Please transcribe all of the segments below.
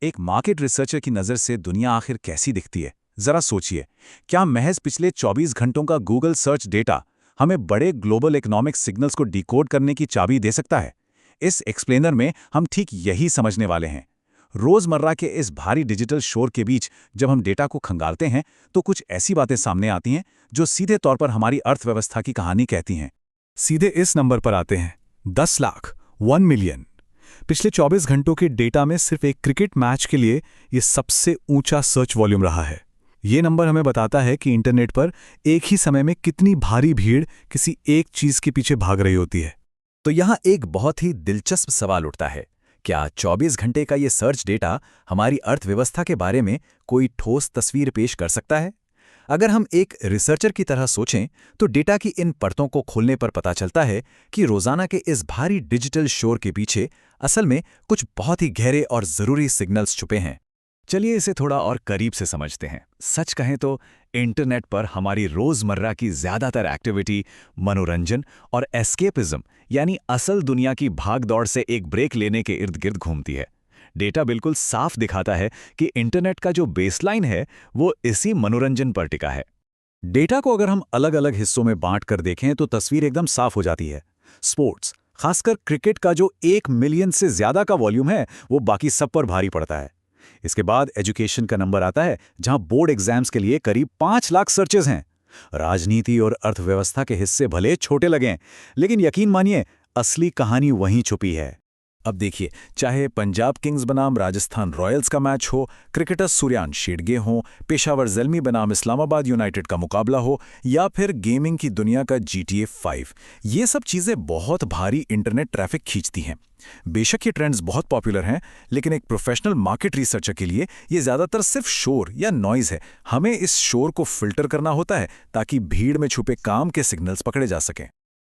एक market researcher की नज़र से दुनिया आखिर कैसी दिखती है, जरा सोचिए। क्या महज पिछले 24 घंटों का गूगल सर्च डेटा हमें बड़े ग्लोबल इकोनॉमिक सिग्नल्स को डिकोड करने की चाबी दे सकता है? इस एक्सप्लेनर में हम ठीक यही समझने वाले हैं। रोजमर्रा के इस भारी डिजिटल शोर के बीच जब हम डेटा को खंगालते हैं तो कुछ ऐसी बातें सामने आती हैं जो सीधे तौर पर हमारी अर्थव्यवस्था की कहानी कहती हैं। सीधे इस नंबर पर आते हैं, 10 लाख, 1 मिलियन। पिछले 24 घंटों के डेटा में सिर्फ एक क्रिकेट मैच के लिए ये सबसे ऊंचा सर्च वॉल्यूम रहा है। ये नंबर हमें बताता है कि इंटरनेट पर एक ही समय में कितनी भारी भीड़ किसी एक चीज के पीछे भाग रही होती है। तो यहाँ एक बहुत ही दिलचस्प सवाल उठता है, क्या 24 घंटे का ये सर्च डेटा हमारी अर्थव्यवस्था के बारे में कोई ठोस तस्वीर पेश कर सकता है? अगर हम एक रिसर्चर की तरह सोचें तो डेटा की इन परतों को खोलने पर पता चलता है कि रोजाना के इस भारी डिजिटल शोर के पीछे असल में कुछ बहुत ही गहरे और जरूरी सिग्नल्स छुपे हैं। चलिए इसे थोड़ा और करीब से समझते हैं। सच कहें तो इंटरनेट पर हमारी रोजमर्रा की ज्यादातर एक्टिविटी मनोरंजन और एस्केपिज्म यानी असल दुनिया की भागदौड़ से एक ब्रेक लेने के इर्द गिर्द घूमती है। डेटा बिल्कुल साफ दिखाता है कि इंटरनेट का जो बेसलाइन है वो इसी मनोरंजन पर टिका है। डेटा को अगर हम अलग अलग हिस्सों में बांट कर देखें तो तस्वीर एकदम साफ हो जाती है। स्पोर्ट्स, खासकर क्रिकेट का जो 1 मिलियन से ज्यादा का वॉल्यूम है वो बाकी सब पर भारी पड़ता है। इसके बाद एजुकेशन का नंबर आता है, जहां बोर्ड एग्जाम्स के लिए करीब 5 लाख सर्चेज हैं। राजनीति और अर्थव्यवस्था के हिस्से भले छोटे लगें, लेकिन यकीन मानिए असली कहानी वहीं छुपी है। अब देखिए, चाहे पंजाब किंग्स बनाम राजस्थान रॉयल्स का मैच हो, क्रिकेटर सूर्यांश शेडगे हो, पेशावर ज़ल्मी बनाम इस्लामाबाद यूनाइटेड का मुकाबला हो, या फिर गेमिंग की दुनिया का GTA 5, ये सब चीज़ें बहुत भारी इंटरनेट ट्रैफिक खींचती हैं। बेशक ये ट्रेंड्स बहुत पॉपुलर हैं, लेकिन एक प्रोफेशनल मार्केट रिसर्चर के लिए ये ज़्यादातर सिर्फ शोर या नॉइज़ है। हमें इस शोर को फिल्टर करना होता है ताकि भीड़ में छुपे काम के सिग्नल्स पकड़े जा सकें।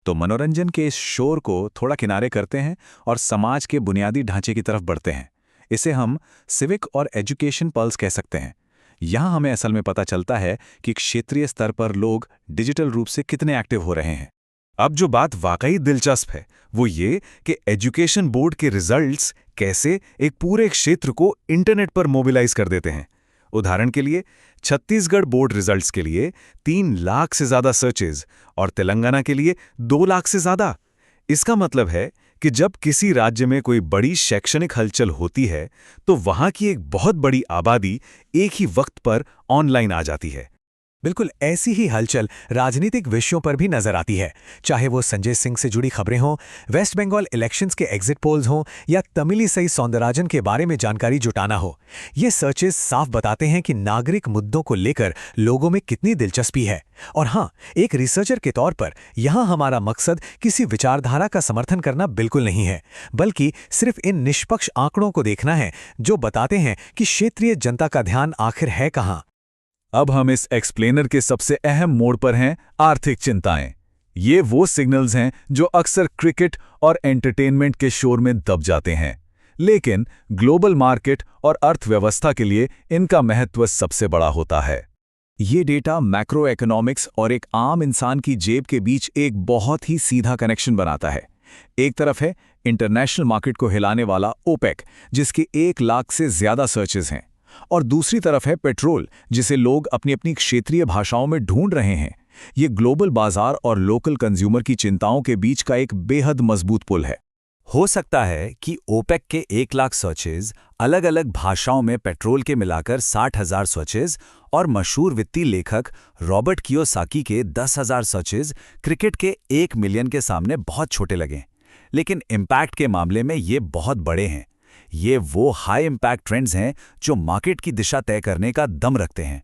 तो मनोरंजन के इस शोर को थोड़ा किनारे करते हैं और समाज के बुनियादी ढांचे की तरफ बढ़ते हैं। इसे हम सिविक और एजुकेशन पल्स कह सकते हैं। यहाँ हमें असल में पता चलता है कि क्षेत्रीय स्तर पर लोग डिजिटल रूप से कितने एक्टिव हो रहे हैं। अब जो बात वाकई दिलचस्प है वो ये कि एजुकेशन बोर्ड के रिजल्ट्स कैसे एक पूरे क्षेत्र को इंटरनेट पर मोबिलाइज कर देते हैं। उदाहरण के लिए छत्तीसगढ़ बोर्ड रिजल्ट्स के लिए 3 लाख से ज्यादा सर्चेज और तेलंगाना के लिए 2 लाख से ज्यादा। इसका मतलब है कि जब किसी राज्य में कोई बड़ी शैक्षणिक हलचल होती है तो वहां की एक बहुत बड़ी आबादी एक ही वक्त पर ऑनलाइन आ जाती है। बिल्कुल ऐसी ही हलचल राजनीतिक विषयों पर भी नजर आती है, चाहे वो संजय सिंह से जुड़ी खबरें हों, वेस्ट बंगाल इलेक्शंस के एग्जिट पोल्स हों या तमिलिसई सौंदरराजन के बारे में जानकारी जुटाना हो। ये सर्चेस साफ बताते हैं कि नागरिक मुद्दों को लेकर लोगों में कितनी दिलचस्पी है। और हाँ, एक रिसर्चर के तौर पर यहाँ हमारा मकसद किसी विचारधारा का समर्थन करना बिल्कुल नहीं है, बल्कि सिर्फ इन निष्पक्ष आंकड़ों को देखना है जो बताते हैं कि क्षेत्रीय जनता का ध्यान आखिर है कहाँ। अब हम इस एक्सप्लेनर के सबसे अहम मोड़ पर हैं, आर्थिक चिंताएं। ये वो सिग्नल्स हैं जो अक्सर क्रिकेट और एंटरटेनमेंट के शोर में दब जाते हैं, लेकिन ग्लोबल मार्केट और अर्थव्यवस्था के लिए इनका महत्व सबसे बड़ा होता है। ये डेटा मैक्रो इकोनॉमिक्स और एक आम इंसान की जेब के बीच एक बहुत ही सीधा कनेक्शन बनाता है। एक तरफ है इंटरनेशनल मार्केट को हिलाने वाला ओपेक, जिसके 1 लाख से ज्यादा सर्चेज हैं, और दूसरी तरफ है पेट्रोल, जिसे लोग अपनी अपनी क्षेत्रीय भाषाओं में ढूंढ रहे हैं। ये ग्लोबल बाजार और लोकल कंज्यूमर की चिंताओं के बीच का एक बेहद मजबूत पुल है। हो सकता है कि ओपेक के 1 लाख सर्चेज अलग अलग भाषाओं में पेट्रोल के मिलाकर 60,000 सर्चेज और मशहूर वित्तीय लेखक रॉबर्ट कियोसाकी के 10,000 सर्चेज क्रिकेट के 1 मिलियन के सामने बहुत छोटे लगें, लेकिन इम्पैक्ट के मामले में ये बहुत बड़े हैं। ये वो हाई इम्पैक्ट ट्रेंड्स हैं जो मार्केट की दिशा तय करने का दम रखते हैं।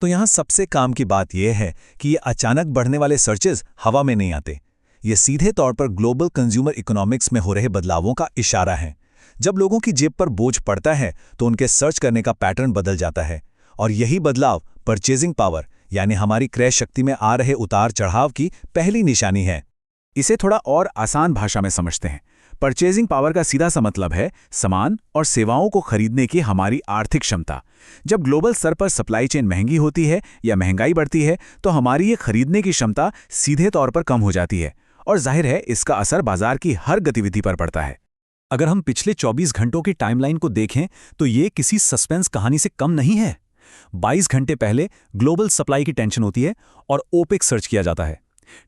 तो यहाँ सबसे काम की बात यह है कि ये अचानक बढ़ने वाले सर्चेज हवा में नहीं आते। ये सीधे तौर पर ग्लोबल कंज्यूमर इकोनॉमिक्स में हो रहे बदलावों का इशारा है। जब लोगों की जेब पर बोझ पड़ता है तो उनके सर्च करने का पैटर्न बदल जाता है, और यही बदलाव परचेजिंग पावर यानी हमारी क्रय शक्ति में आ रहे उतार चढ़ाव की पहली निशानी है। इसे थोड़ा और आसान भाषा में समझते हैं। परचेजिंग पावर का सीधा सा मतलब है सामान और सेवाओं को खरीदने की हमारी आर्थिक क्षमता। जब ग्लोबल स्तर पर सप्लाई चेन महंगी होती है या महंगाई बढ़ती है तो हमारी ये खरीदने की क्षमता सीधे तौर पर कम हो जाती है, और जाहिर है इसका असर बाजार की हर गतिविधि पर पड़ता है। अगर हम पिछले 24 घंटों की टाइमलाइन को देखें तो ये किसी सस्पेंस कहानी से कम नहीं है। 22 घंटे पहले ग्लोबल सप्लाई की टेंशन होती है और ओपेक सर्च किया जाता है।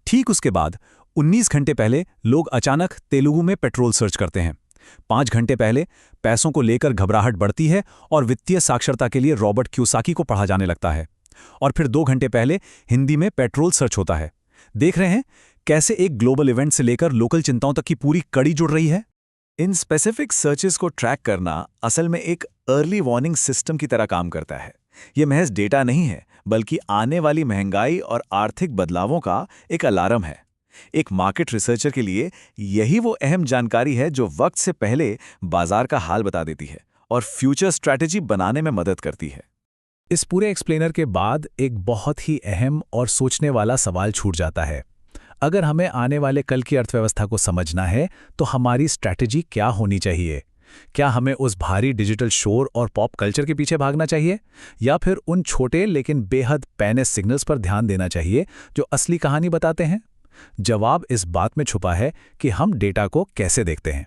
ठीक उसके बाद 19 घंटे पहले लोग अचानक तेलुगु में पेट्रोल सर्च करते हैं। 5 घंटे पहले पैसों को लेकर घबराहट बढ़ती है और वित्तीय साक्षरता के लिए रॉबर्ट क्यूसाकी को पढ़ा जाने लगता है। और फिर 2 घंटे पहले हिंदी में पेट्रोल सर्च होता है। देख रहे हैं कैसे एक ग्लोबल इवेंट से लेकर लोकल चिंताओं तक की पूरी कड़ी जुड़ रही है। इन स्पेसिफिक सर्चेस को ट्रैक करना असल में एक अर्ली वार्निंग सिस्टम की तरह काम करता है। ये महज डेटा नहीं है, बल्कि आने वाली महंगाई और आर्थिक बदलावों का एक अलार्म है। एक मार्केट रिसर्चर के लिए यही वो अहम जानकारी है जो वक्त से पहले बाजार का हाल बता देती है और फ्यूचर स्ट्रैटेजी बनाने में मदद करती है। इस पूरे एक्सप्लेनर के बाद एक बहुत ही अहम और सोचने वाला सवाल छूट जाता है। अगर हमें आने वाले कल की अर्थव्यवस्था को समझना है तो हमारी स्ट्रैटेजी क्या होनी चाहिए? क्या हमें उस भारी डिजिटल शोर और पॉप कल्चर के पीछे भागना चाहिए, या फिर उन छोटे लेकिन बेहद पैने सिग्नल्स पर ध्यान देना चाहिए जो असली कहानी बताते हैं? जवाब इस बात में छुपा है कि हम डेटा को कैसे देखते हैं।